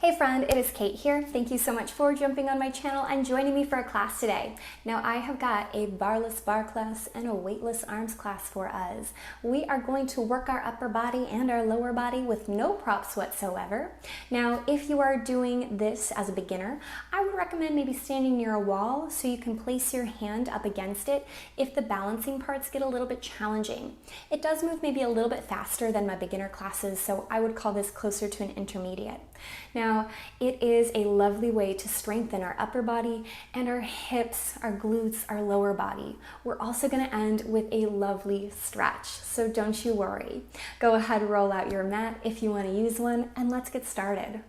Hey friend, it is Kate here. Thank you so much for jumping on my channel and joining me for a class today. Now I have got a barless bar class and a weightless arms class for us. We are going to work our upper body and our lower body with no props whatsoever. Now if you are doing this as a beginner, I would recommend maybe standing near a wall so you can place your hand up against it if the balancing parts get a little bit challenging. It does move maybe a little bit faster than my beginner classes, so I would call this closer to an intermediate. Now, it is a lovely way to strengthen our upper body and our hips, our glutes, our lower body. We're also going to end with a lovely stretch, so don't you worry. Go ahead, roll out your mat if you want to use one, and let's get started.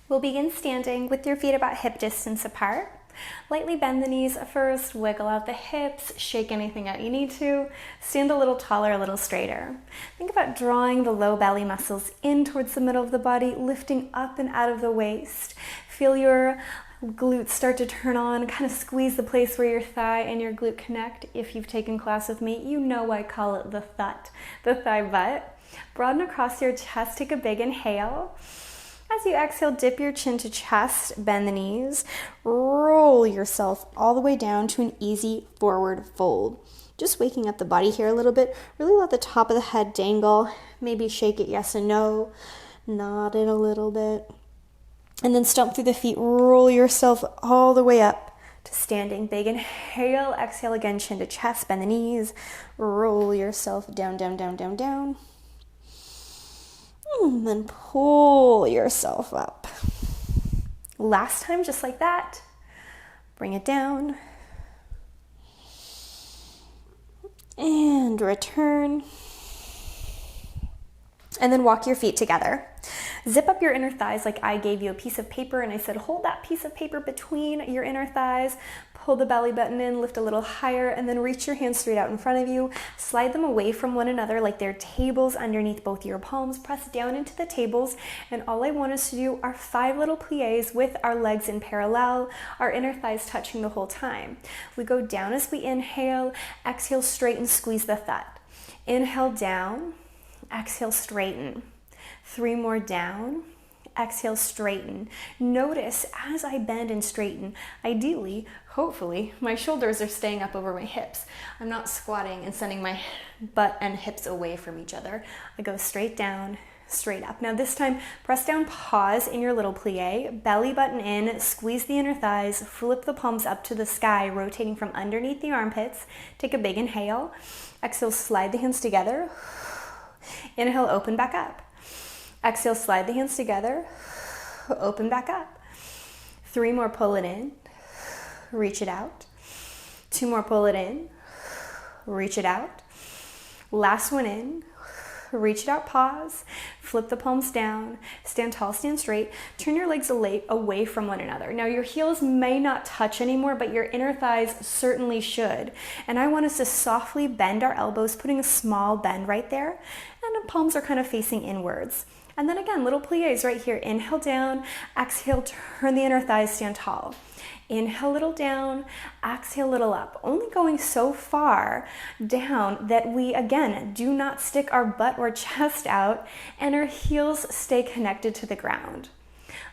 We'll begin standing with your feet about hip distance apart. Lightly bend the knees first, wiggle out the hips, shake anything out you need to. Stand a little taller, a little straighter. Think about drawing the low belly muscles in towards the middle of the body, lifting up and out of the waist. Feel your glutes start to turn on, kind of squeeze the place where your thigh and your glute connect. If you've taken class with me, you know I call it the thigh butt. Broaden across your chest, take a big inhale. As you exhale, dip your chin to chest, bend the knees, roll yourself all the way down to an easy forward fold. Just waking up the body here a little bit. Really let the top of the head dangle. Maybe shake it yes and no. Nod it a little bit. And then stomp through the feet. Roll yourself all the way up to standing. Big inhale. Exhale again, chin to chest, bend the knees. Roll yourself down, down, down, down, down. And then pull yourself up. Last time, just like that. Bring it down. And return. And then walk your feet together. Zip up your inner thighs like I gave you a piece of paper and I said hold that piece of paper between your inner thighs. Pull the belly button in, lift a little higher, and then reach your hands straight out in front of you. Slide them away from one another like they're tables underneath both your palms. Press down into the tables, and all I want us to do are 5 little plies with our legs in parallel, our inner thighs touching the whole time. We go down as we inhale, exhale, straighten, squeeze the thigh. Inhale down, exhale, straighten. 3 more down. Exhale, straighten. Notice as I bend and straighten, ideally, hopefully, my shoulders are staying up over my hips. I'm not squatting and sending my butt and hips away from each other. I go straight down, straight up. Now this time, press down, pause in your little plie, belly button in, squeeze the inner thighs, flip the palms up to the sky, rotating from underneath the armpits. Take a big inhale. Exhale, slide the hands together. Inhale, open back up. Exhale, slide the hands together, open back up. 3 more, pull it in, reach it out. 2 more, pull it in, reach it out. Last one in, reach it out, pause, flip the palms down, stand tall, stand straight, turn your legs away from one another. Now your heels may not touch anymore, but your inner thighs certainly should. And I want us to softly bend our elbows, putting a small bend right there, and the palms are kind of facing inwards. And then again, little plies right here. Inhale down, exhale, turn the inner thighs, stand tall. Inhale, little down, exhale, little up. Only going so far down that we, again, do not stick our butt or chest out and our heels stay connected to the ground.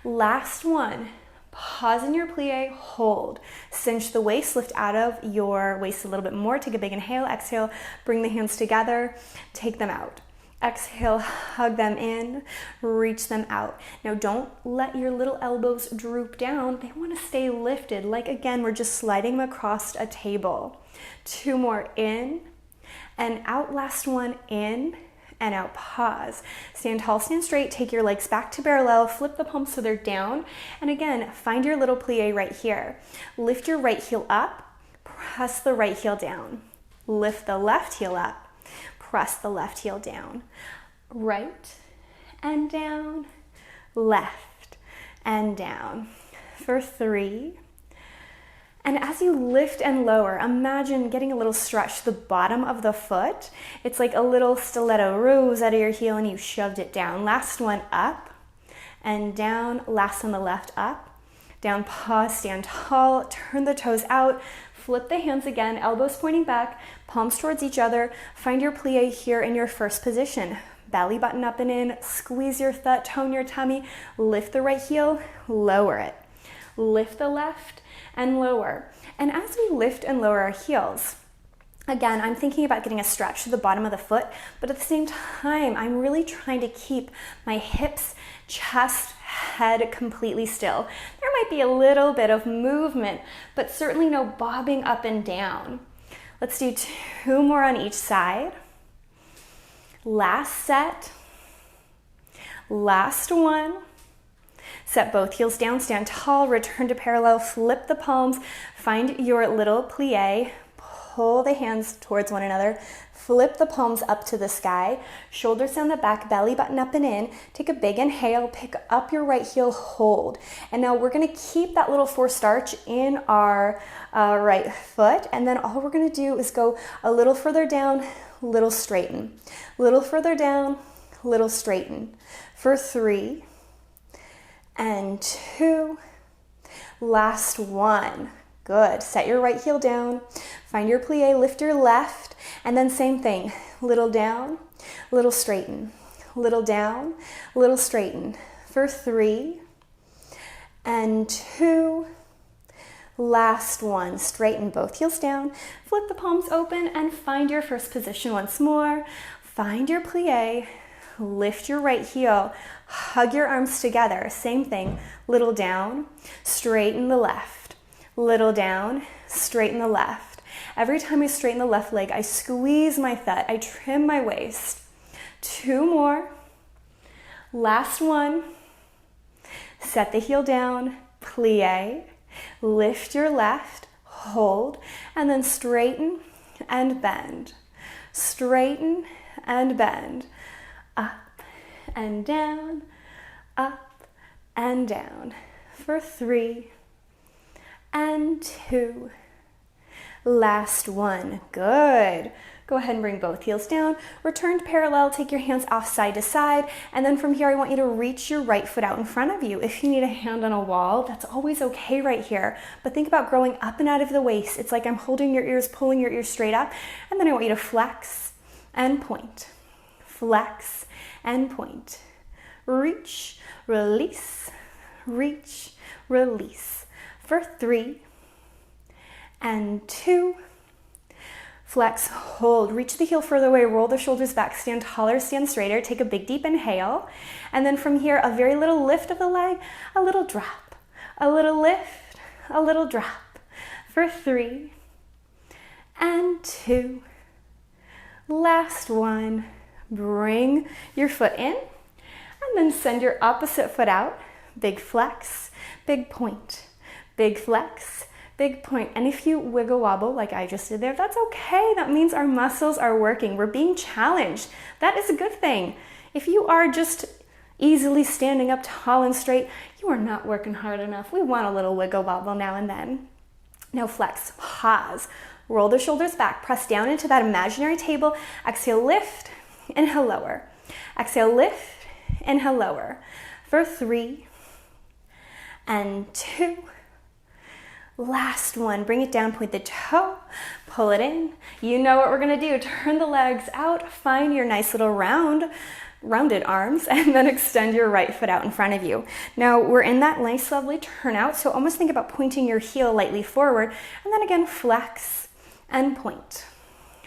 Last one. Pause in your plie, hold. Cinch the waist, lift out of your waist a little bit more. Take a big inhale, exhale, bring the hands together, take them out. Exhale, hug them in, reach them out. Now don't let your little elbows droop down. They want to stay lifted. Like again, we're just sliding them across a table. 2 more, in and out. Last one, in and out, pause. Stand tall, stand straight, take your legs back to parallel, flip the palms so they're down. And again, find your little plie right here. Lift your right heel up, press the right heel down. Lift the left heel up. Press the left heel down, right and down, left and down for 3. And as you lift and lower, imagine getting a little stretch to the bottom of the foot. It's like a little stiletto rose out of your heel and you shoved it down. Last one, up and down. Last on the left, up, down, pause, stand tall, turn the toes out, Flip the hands again, elbows pointing back, palms towards each other. Find your plie here in your first position. Belly button up and in, squeeze your thigh, tone your tummy, lift the right heel, lower it. Lift the left and lower. And as we lift and lower our heels, again, I'm thinking about getting a stretch to the bottom of the foot, but at the same time, I'm really trying to keep my hips, chest, head completely still. There might be a little bit of movement, but certainly no bobbing up and down. Let's do 2 more on each side. Last set. Last one. Set both heels down, stand tall, return to parallel, flip the palms, find your little plie, pull the hands towards one another, flip the palms up to the sky, shoulders down the back, belly button up and in. Take a big inhale, pick up your right heel, hold. And now we're gonna keep that little forced arch in our right foot, and then all we're gonna do is go a little further down, little straighten. Little further down, little straighten. For 3 and 2, last one. Good. Set your right heel down, find your plie, lift your left, and then same thing. Little down, little straighten. Little down, little straighten. For 3 and 2, last one. Straighten both heels down, flip the palms open, and find your first position once more. Find your plie, lift your right heel, hug your arms together. Same thing. Little down, straighten the left. Little down, straighten the left. Every time I straighten the left leg, I squeeze my thigh, I trim my waist. 2 more. Last one. Set the heel down, plie, lift your left, hold, and then straighten and bend. Straighten and bend. Up and down, up and down. For 3 and 2. Last one. Good. Go ahead and bring both heels down. Return to parallel. Take your hands off side to side. And then from here, I want you to reach your right foot out in front of you. If you need a hand on a wall, that's always okay right here. But think about growing up and out of the waist. It's like I'm holding your ears, pulling your ears straight up. And then I want you to flex and point. Flex and point. Reach, release, reach, release. For 3 and 2. Flex, hold, reach the heel further away, roll the shoulders back, stand taller, stand straighter, take a big deep inhale. And then from here, a very little lift of the leg, a little drop, a little lift, a little drop. For 3 and 2. Last one. Bring your foot in and then send your opposite foot out. Big flex, big point, big flex, big point. And if you wiggle wobble like I just did there, that's okay. That means our muscles are working. We're being challenged. That is a good thing. If you are just easily standing up tall and straight, you are not working hard enough. We want a little wiggle wobble now and then. Now flex, pause, roll the shoulders back, press down into that imaginary table. Exhale, lift, inhale, lower. Exhale, lift, inhale, lower. For 3 and 2. Last one. Bring it down, point the toe, pull it in. You know what we're gonna do. Turn the legs out, find your nice little rounded arms, and then extend your right foot out in front of you. Now we're in that nice, lovely turnout, so almost think about pointing your heel lightly forward, and then again, flex and point.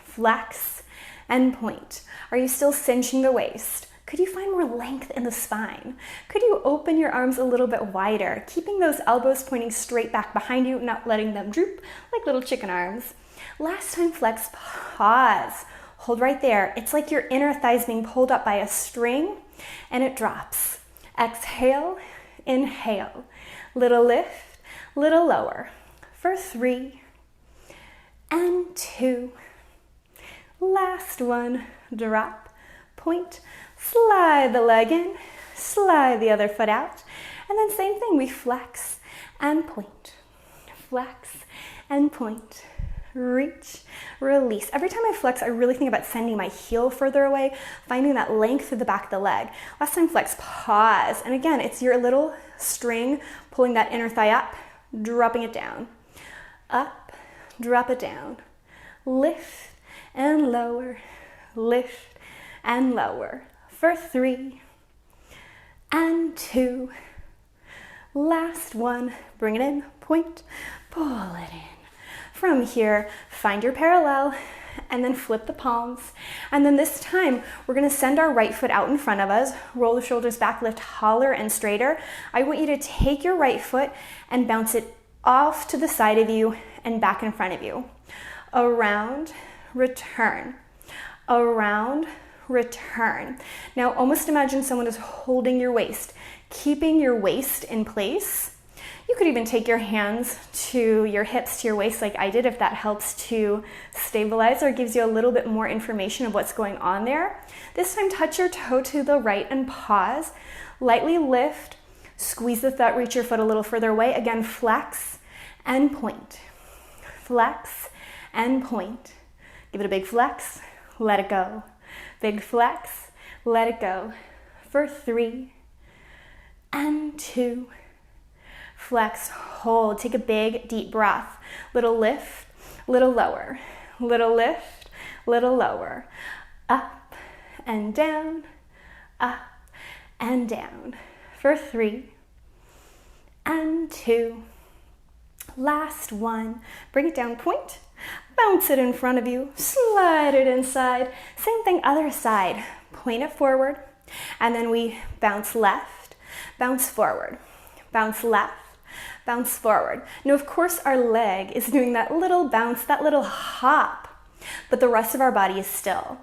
Flex and point. Are you still cinching the waist? Could you find more length in the spine? Could you open your arms a little bit wider, keeping those elbows pointing straight back behind you, not letting them droop like little chicken arms? Last time, flex, pause. Hold right there. It's like your inner thighs being pulled up by a string, and it drops. Exhale, inhale. Little lift, little lower. For 3 and 2. Last one. Drop, point, slide the leg in, slide the other foot out, and then same thing, we flex and point, flex and point, reach, release. Every time I flex, I really think about sending my heel further away, finding that length through the back of the leg. Last time, flex, pause, and again, it's your little string pulling that inner thigh up, dropping it down, up, drop it down. Lift and lower, lift and lower. For 3 and 2. Last one, bring it in, point, pull it in. From here, find your parallel, and then flip the palms. And then this time, we're gonna send our right foot out in front of us, roll the shoulders back, lift taller and straighter. I want you to take your right foot and bounce it off to the side of you and back in front of you. Around, return. Around, return. Now almost imagine someone is holding your waist, keeping your waist in place. You could even take your hands to your hips, to your waist like I did, if that helps to stabilize or gives you a little bit more information of what's going on there. This time, touch your toe to the right and pause. Lightly lift, squeeze the thigh, reach your foot a little further away. Again, flex and point. Flex and point. Give it a big flex, let it go. Big flex, let it go. For 3 and 2. Flex, hold, take a big deep breath. Little lift, little lower, little lift, little lower. Up and down, up and down. For 3 and 2. Last one, bring it down, point, bounce it in front of you, slide it inside. Same thing, other side, point it forward, and then we bounce left, bounce forward, bounce left, bounce forward. Now, of course, our leg is doing that little bounce, that little hop, but the rest of our body is still.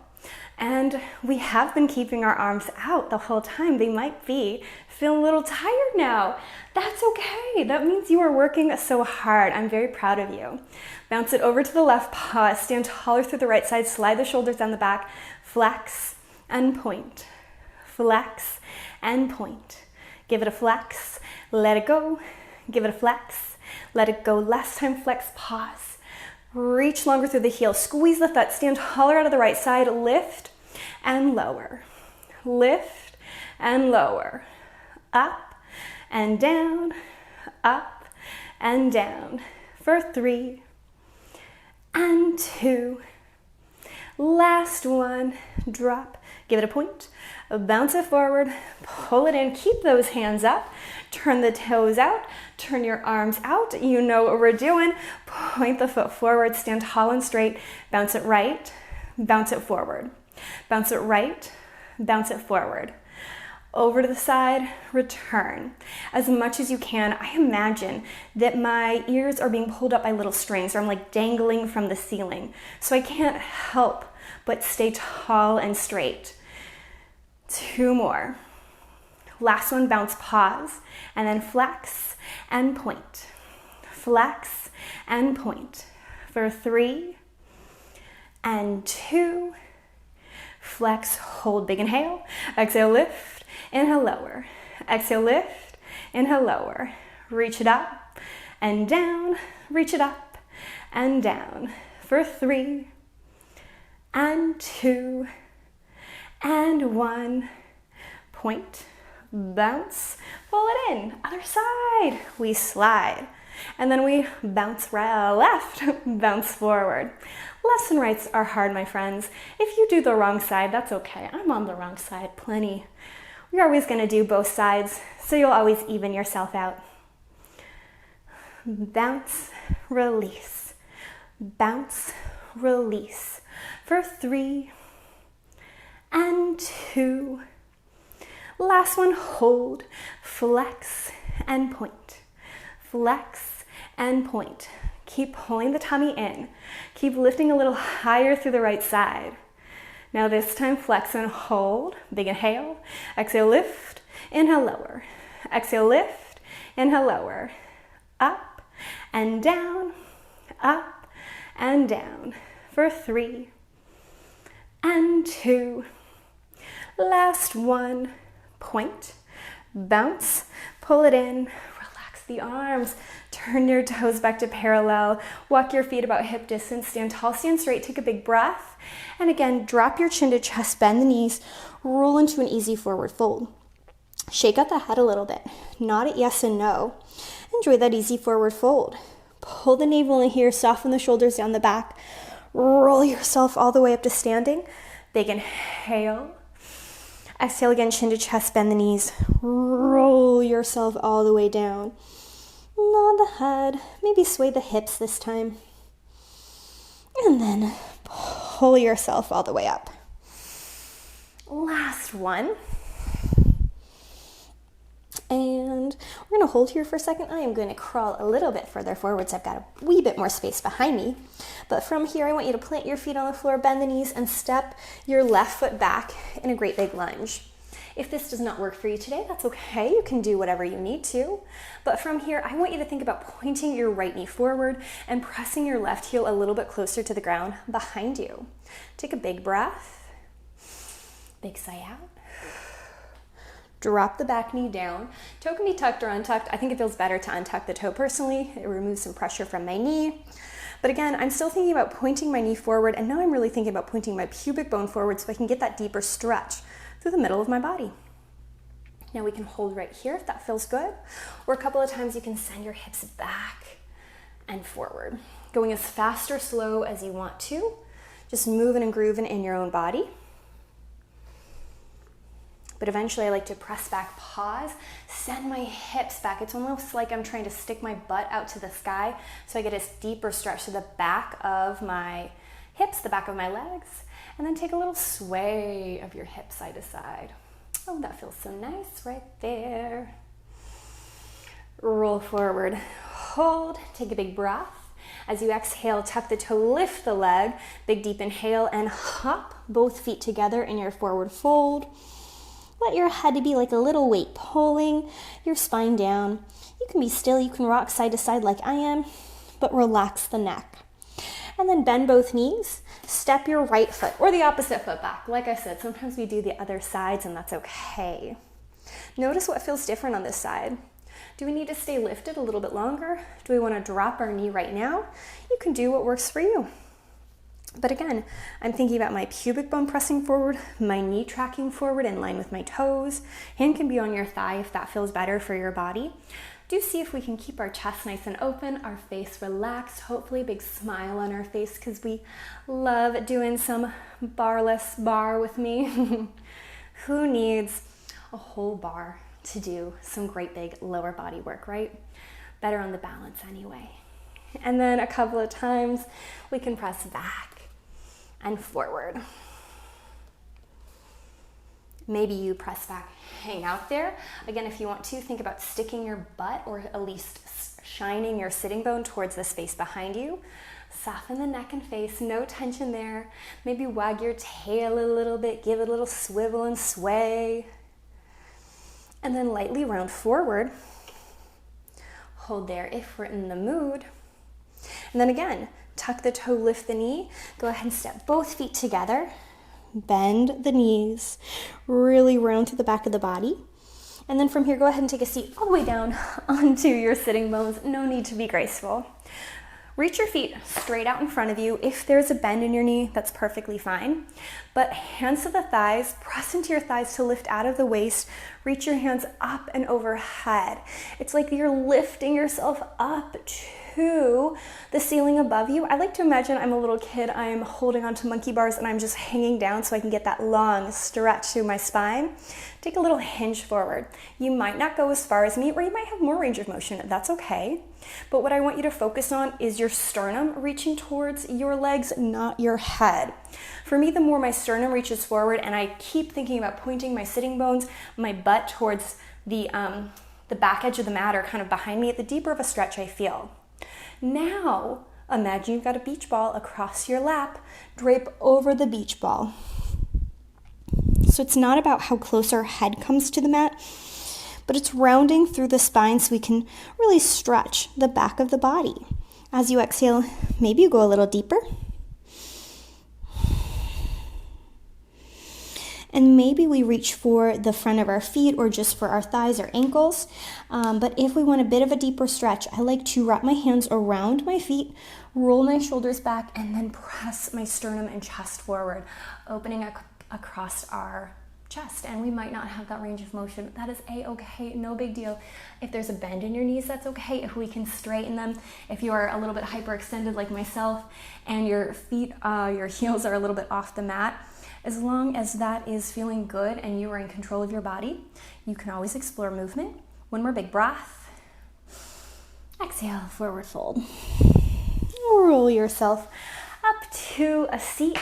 And we have been keeping our arms out the whole time. They might be feeling a little tired now. That's okay. That means you are working so hard. I'm very proud of you. Bounce it over to the left, pause, stand taller through the right side, slide the shoulders down the back, flex and point, flex and point. Give it a flex, let it go. Give it a flex, let it go. Last time, flex, pause. Reach longer through the heel, squeeze the thigh, stand taller out of the right side, lift and lower. Lift and lower. Up and down, up and down. For 3 and 2. Last one, drop. Give it a point, bounce it forward, pull it in, keep those hands up, turn the toes out, turn your arms out. You know what we're doing. Point the foot forward, stand tall and straight, bounce it right, bounce it forward. Bounce it right, bounce it forward. Over to the side, return. As much as you can, I imagine that my ears are being pulled up by little strings, or I'm like dangling from the ceiling. So I can't help but stay tall and straight. 2 more. Last one, bounce, pause, and then flex and point. Flex and point. For 3 and 2. Flex, hold, big inhale. Exhale, lift, inhale, lower. Exhale, lift, inhale, lower. Reach it up and down, reach it up and down. For 3 and 2 and 1. Point, bounce, pull it in. Other side, we slide. And then we bounce right left, bounce forward. Lefts and rights are hard, my friends. If you do the wrong side, that's okay. I'm on the wrong side, plenty. We're always gonna do both sides, so you'll always even yourself out. Bounce, release. Bounce, release. For 3 and 2. Last one, hold, flex and point. Flex and point. Keep pulling the tummy in. Keep lifting a little higher through the right side. Now this time, flex and hold. Big inhale. Exhale, lift. Inhale, lower. Exhale, lift. Inhale, lower. Up and down. Up and down. For 3 and 2. Last one. Point. Bounce. Pull it in. Relax the arms. Turn your toes back to parallel. Walk your feet about hip distance. Stand tall, stand straight. Take a big breath. And again, drop your chin to chest, bend the knees, roll into an easy forward fold. Shake out the head a little bit. Nod at yes and no. Enjoy that easy forward fold. Pull the navel in here, soften the shoulders down the back. Roll yourself all the way up to standing. Big inhale. Exhale again, chin to chest, bend the knees. Roll yourself all the way down. Nod the head, maybe sway the hips this time. And then pull yourself all the way up. Last one. And we're going to hold here for a second. I am going to crawl a little bit further forward so I've got a wee bit more space behind me. But from here, I want you to plant your feet on the floor, bend the knees, and step your left foot back in a great big lunge. If this does not work for you today, that's okay. You can do whatever you need to. But from here, I want you to think about pointing your right knee forward and pressing your left heel a little bit closer to the ground behind you. Take a big breath. Big sigh out. Drop the back knee down. Toe can be tucked or untucked. I think it feels better to untuck the toe personally. It removes some pressure from my knee. But again, I'm still thinking about pointing my knee forward, and now I'm really thinking about pointing my pubic bone forward so I can get that deeper stretch through the middle of my body. Now we can hold right here if that feels good, or a couple of times you can send your hips back and forward, going as fast or slow as you want to, just moving and grooving in your own body. But eventually I like to press back, pause, send my hips back. It's almost like I'm trying to stick my butt out to the sky so I get a deeper stretch to the back of my hips, the back of my legs, and then take a little sway of your hips side to side. Oh, that feels so nice right there. Roll forward, hold, take a big breath. As you exhale, tuck the toe, lift the leg, big deep inhale, and hop both feet together in your forward fold. Let your head be like a little weight pulling your spine down. You can be still, you can rock side to side like I am, but relax the neck. And then bend both knees, step your right foot or the opposite foot back. Like I said, sometimes we do the other sides and that's okay. Notice what feels different on this side. Do we need to stay lifted a little bit longer? Do we want to drop our knee right now? You can do what works for you. But again, I'm thinking about my pubic bone pressing forward, my knee tracking forward in line with my toes. Hand can be on your thigh if that feels better for your body. Do see if we can keep our chest nice and open, our face relaxed, hopefully a big smile on our face because we love doing some barless bar with me. Who needs a whole bar to do some great big lower body work, right? Better on the balance anyway. And then a couple of times we can press back and forward. Maybe you press back, hang out there. Again, if you want to, think about sticking your butt or at least shining your sitting bone towards the space behind you. Soften the neck and face, no tension there. Maybe wag your tail a little bit, give it a little swivel and sway. And then lightly round forward. Hold there if we're in the mood. And then again, tuck the toe, lift the knee. Go ahead and step both feet together. Bend the knees, really round to the back of the body. And then from here, go ahead and take a seat all the way down onto your sitting bones. No need to be graceful. Reach your feet straight out in front of you. If there's a bend in your knee, that's perfectly fine. But hands to the thighs, press into your thighs to lift out of the waist. Reach your hands up and overhead. It's like you're lifting yourself up to the ceiling above you. I like to imagine I'm a little kid. I'm holding onto monkey bars and I'm just hanging down so I can get that long stretch through my spine. Take a little hinge forward. You might not go as far as me, or you might have more range of motion. That's okay. But what I want you to focus on is your sternum reaching towards your legs, not your head. For me, the more my sternum reaches forward and I keep thinking about pointing my sitting bones, my butt towards the back edge of the mat or kind of behind me, the deeper of a stretch I feel. Now, imagine you've got a beach ball across your lap. Drape over the beach ball. So it's not about how close our head comes to the mat, but it's rounding through the spine so we can really stretch the back of the body. As you exhale, maybe you go a little deeper. And maybe we reach for the front of our feet or just for our thighs or ankles. But if we want a bit of a deeper stretch, I like to wrap my hands around my feet, roll my shoulders back, and then press my sternum and chest forward, opening across our chest, and we might not have that range of motion. That is a-okay, no big deal. If there's a bend in your knees, that's okay. If we can straighten them, if you are a little bit hyperextended like myself and your feet, your heels are a little bit off the mat, as long as that is feeling good and you are in control of your body, you can always explore movement. One more big breath. Exhale, forward fold. Roll yourself up to a seat.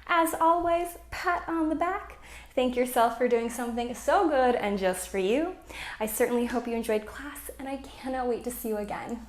As always, pat on the back. Thank yourself for doing something so good and just for you. I certainly hope you enjoyed class, and I cannot wait to see you again.